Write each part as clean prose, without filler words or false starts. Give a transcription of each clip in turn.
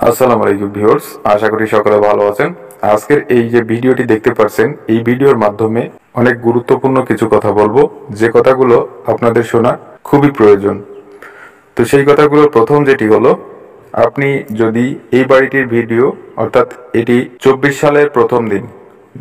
আসসালামু আলাইকুম ভিউয়ার্স, আশা করি সকলে ভালো আছেন। আজকের এই যে ভিডিওটি দেখতে পাচ্ছেন, এই ভিডিওর মাধ্যমে অনেক গুরুত্বপূর্ণ কিছু কথা বলবো, যে কথাগুলো আপনাদের শোনা খুবই প্রয়োজন। তো সেই কথাগুলো প্রথম যেটি হলো, আপনি যদি এই বাড়িটির ভিডিও অর্থাৎ এটি 24 সালের প্রথম দিন,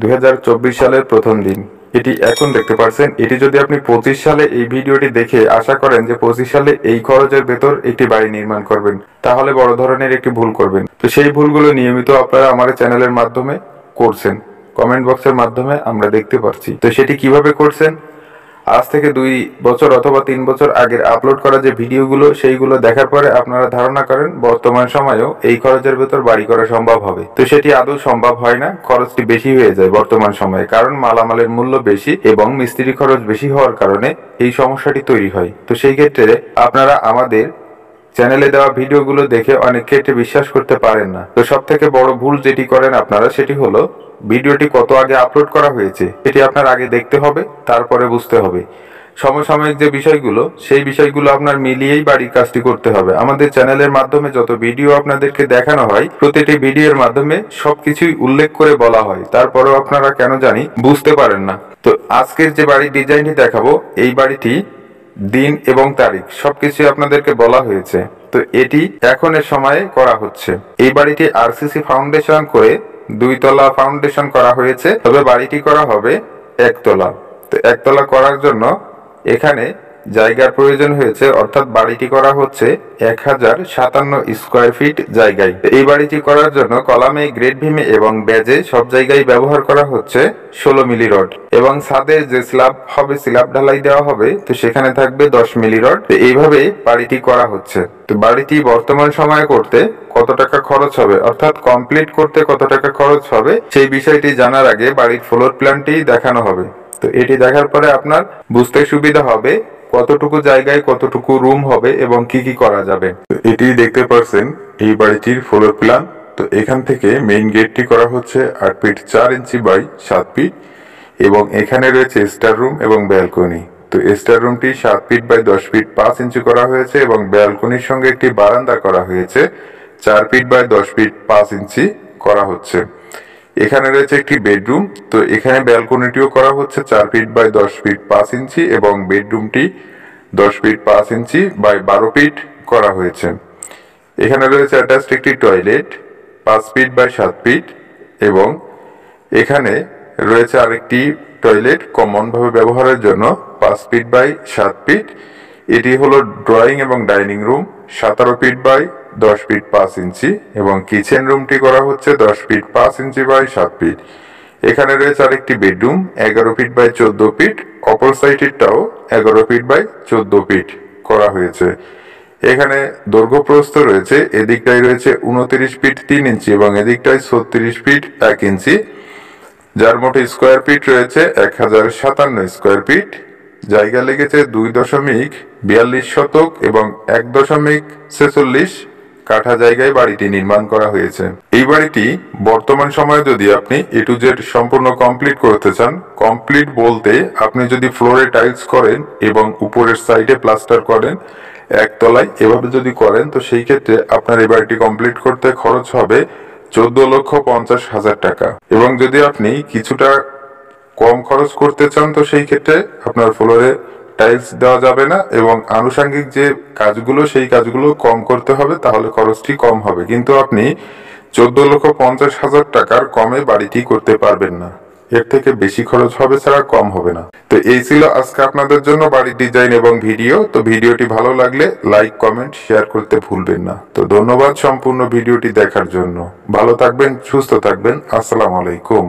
2024 সালের প্রথম দিন এটি এখন দেখতে পাচ্ছেন, এটি যদি আপনি 25 সালে এই ভিডিওটি দেখে আশা করেন যে 25 সালে এই খরচের ভেতর একটি বাড়ি নির্মাণ করবেন, তাহলে বড় ধরনের একটি ভুল করবেন। তো সেই ভুলগুলো নিয়মিত আপনারা আমার চ্যানেলের মাধ্যমে করছেন, কমেন্ট বক্সের মাধ্যমে আমরা দেখতে পাচ্ছি। তো সেটি কিভাবে করছেন, আজ থেকে 2 বছর অথবা 3 বছর আগের আপলোড করা যে ভিডিওগুলো, সেইগুলো দেখার পরে আপনারা ধারণা করেন বর্তমান সময়েও এই খরচের ভেতর বাড়ি করা সম্ভব হবে। তো সেটি আদৌ সম্ভব হয় না, খরচটি বেশি হয়ে যায় বর্তমান সময়ে, কারণ মালামালের মূল্য বেশি এবং মিস্ত্রি খরচ বেশি হওয়ার কারণে এই সমস্যাটি তৈরি হয়। তো সেই ক্ষেত্রে আপনারা আমাদের চ্যানেলে দেওয়া ভিডিওগুলো দেখে অনেক ক্ষেত্রে বিশ্বাস করতে পারেন না। তো সব থেকে বড় ভুল যেটি করেন আপনারা, সেটি হলো ভিডিওটি কত আগে আপলোড করা হয়েছে এটি আপনার আগে দেখতে হবে, তারপরে বুঝতে হবে। সমসাময়িক যে বিষয়গুলো, সেই বিষয়গুলো আপনার মিলিয়েই বাড়ির কাজটি করতে হবে। আমাদের চ্যানেলের মাধ্যমে যত ভিডিও আপনাদেরকে দেখানো হয়, প্রতিটি ভিডিওর মাধ্যমে সবকিছুই উল্লেখ করে বলা হয়, তারপরেও আপনারা কেন জানি বুঝতে পারেন না। তো আজকের যে বাড়ির ডিজাইনটি দেখাবো, এই বাড়িটি দিন এবং তারিখ সবকিছু আপনাদেরকে বলা হয়েছে। তো এটি এখনের সময়ে করা হচ্ছে। এই বাড়িটি আরসিসি ফাউন্ডেশন করে 2 তলা ফাউন্ডেশন করা হয়েছে, তবে বাড়িটি করা হবে 1 তলা। তো 1 তলা করার জন্য এখানে জায়গার প্রয়োজন হয়েছে, অর্থাৎ বাড়িটি করা হচ্ছে 1057 স্কোয়ার ফিট জায়গায়। এই বাড়িটি করার জন্য কলামে, গ্রেড ভীমে এবং বেজে সব জায়গায় ব্যবহার করা হচ্ছে 16 মিলি রড, এবং ছাদে যে স্ল্যাব হবে, স্ল্যাব ঢালাই দেওয়া হবে, তো সেখানে থাকবে 10 মিলি রড। এইভাবে বাড়িটি করা হচ্ছে। তো বাড়িটি বর্তমান সময়ে করতে কত টাকা খরচ হবে, অর্থাৎ কমপ্লিট করতে কত টাকা খরচ হবে, সেই বিষয়টি জানার আগে বাড়ির ফ্লোর প্ল্যানটি দেখানো হবে। তো এটি দেখার পরে আপনার বুঝতে সুবিধা হবে কতটুকু জায়গায় কতটুকু রুম হবে এবং কি কি করা যাবে। তো এটি দেখতে পাচ্ছেন এই বাড়িটির ফ্লোর প্ল্যান। তো এখান থেকে মেইন গেটটি করা হচ্ছে 8 ফিট 4 ইঞ্চি বাই 7 ফিট, এবং এখানে রয়েছে স্টার রুম এবং ব্যালকনি। তো স্টার রুমটি 7 ফিট বাই 10 ফিট 5 ইঞ্চি করা হয়েছে, এবং ব্যালকনির সঙ্গে একটি বারান্দা করা হয়েছে 4 ফিট বাই 10 ফিট 5 ইঞ্চি করা হচ্ছে। এখানে রয়েছে একটি বেডরুম। তো এখানে ব্যালকনিটিও করা হচ্ছে 4 ফিট বাই 10 ফিট 5 ইঞ্চি, এবং বেডরুমটি 10 ফিট 5 ইঞ্চি বাই 12 ফিট করা হয়েছে। এখানে রয়েছে অ্যাটাচড একটি টয়লেট 5 ফিট বাই 7 ফিট, এবং এখানে রয়েছে আরেকটি টয়লেট কমন ভাবে ব্যবহারের জন্য 5 ফিট বাই 7 ফিট। এটি হলো ড্রয়িং এবং dining room 17 feet by 10 feet 5 inch, এবং কিচেন রুমটি করা হচ্ছে 10 ফিট 5 ইঞ্চি বাই 7 ফিট। এখানে রয়েছে আরেকটি বেডরুম 11 ফিট বাই 14 ফিট, অপর সাইডেরটাও 11 ফিট বাই 14 ফিট করা হয়েছে। এখানে দৈর্ঘ্য প্রস্থ রয়েছে, এদিকটাই রয়েছে 29 ফিট 3 ইঞ্চি এবং এদিকটাই 36 ফিট 1 ইঞ্চি, যার মোট স্কোয়ার ফিট রয়েছে 1057 স্কোয়ার ফিট। জায়গা লেগেছে 2.42 শতক এবং 1.46 কাঠা জায়গায় বাড়িটি নির্মাণ করা হয়েছে। এই বাড়িটি বর্তমান সময়ে যদি আপনি A to Z সম্পূর্ণ কমপ্লিট করতে চান, কমপ্লিট বলতে আপনি যদি ফ্লোরে টাইলস করেন এবং উপরের সাইডে প্লাস্টার করেন, 1 তলায় এভাবে যদি করেন, তো সেই ক্ষেত্রে আপনার এই বাড়িটি কমপ্লিট করতে খরচ হবে 14,50,000 টাকা। এবং যদি আপনি কিছুটা কম খরচ করতে চান, তো সেই ক্ষেত্রে আপনার ফ্লোরে টাইলস দেওয়া যাবে না, এবং আনুষঙ্গিক যে কাজগুলো, সেই কাজগুলো কম করতে হবে, তাহলে খরচটি কম হবে। কিন্তু আপনি 14,50,000 টাকার কমে বাড়িটি করতে পারবেন না, এর থেকে বেশি খরচ হবে ছাড়া কম হবে না। তো এই ছিল আজকে আপনাদের জন্য বাড়ির ডিজাইন এবং ভিডিও। তো ভিডিওটি ভালো লাগলে লাইক, কমেন্ট, শেয়ার করতে ভুলবেন না। তো ধন্যবাদ সম্পূর্ণ ভিডিওটি দেখার জন্য। ভালো থাকবেন, সুস্থ থাকবেন। আসসালামু আলাইকুম।